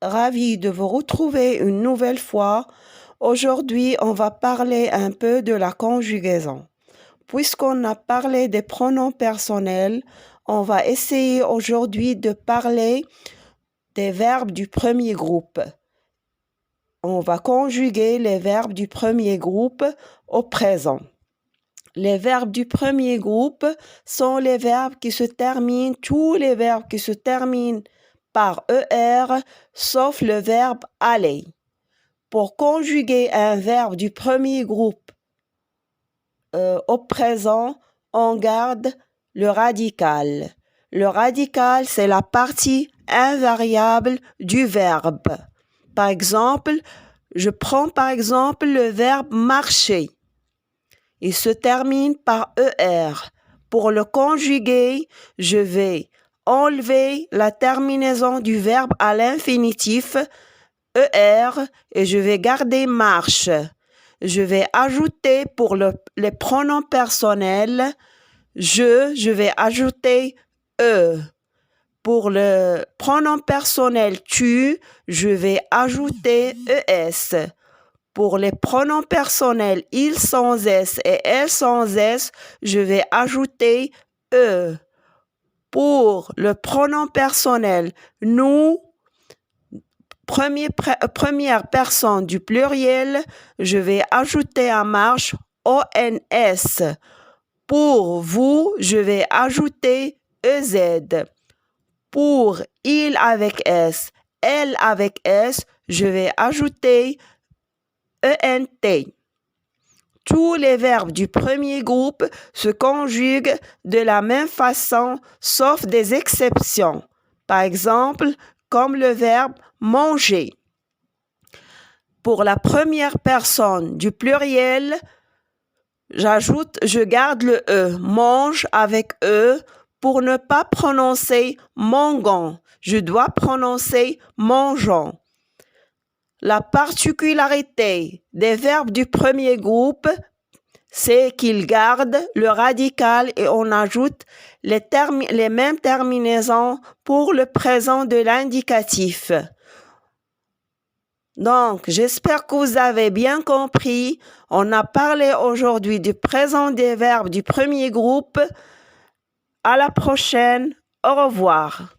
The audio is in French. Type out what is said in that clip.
Ravi de vous retrouver une nouvelle fois. Aujourd'hui, on va parler un peu de la conjugaison. Puisqu'on a parlé des pronoms personnels, on va essayer aujourd'hui de parler des verbes du premier groupe. On va conjuguer les verbes du premier groupe au présent. Les verbes du premier groupe sont les verbes qui se terminent, tous les verbes qui se terminent par ER, sauf le verbe aller. Pour conjuguer un verbe du premier groupe au présent, on garde le radical. Le radical, c'est la partie invariable du verbe. Par exemple, je prends par exemple le verbe marcher. Il se termine par ER. Pour le conjuguer, je vais enlever la terminaison du verbe à l'infinitif ER et je vais garder marche. Je vais ajouter pour les pronoms personnels je vais ajouter E. Pour le pronom personnel tu, je vais ajouter ES. Pour les pronoms personnels il sans S et elle sans S, je vais ajouter E. Pour le pronom personnel nous, première personne du pluriel, je vais ajouter en marche ONS. Pour vous, je vais ajouter EZ. Pour il avec S, elle avec S, je vais ajouter ENT. Tous les verbes du premier groupe se conjuguent de la même façon, sauf des exceptions. Par exemple, comme le verbe manger. Pour la première personne du pluriel, je garde le E, mange avec E, pour ne pas prononcer mangeant. Je dois prononcer mangeant. La particularité des verbes du premier groupe, c'est qu'ils gardent le radical et on ajoute les mêmes terminaisons pour le présent de l'indicatif. Donc, j'espère que vous avez bien compris. On a parlé aujourd'hui du présent des verbes du premier groupe. À la prochaine. Au revoir.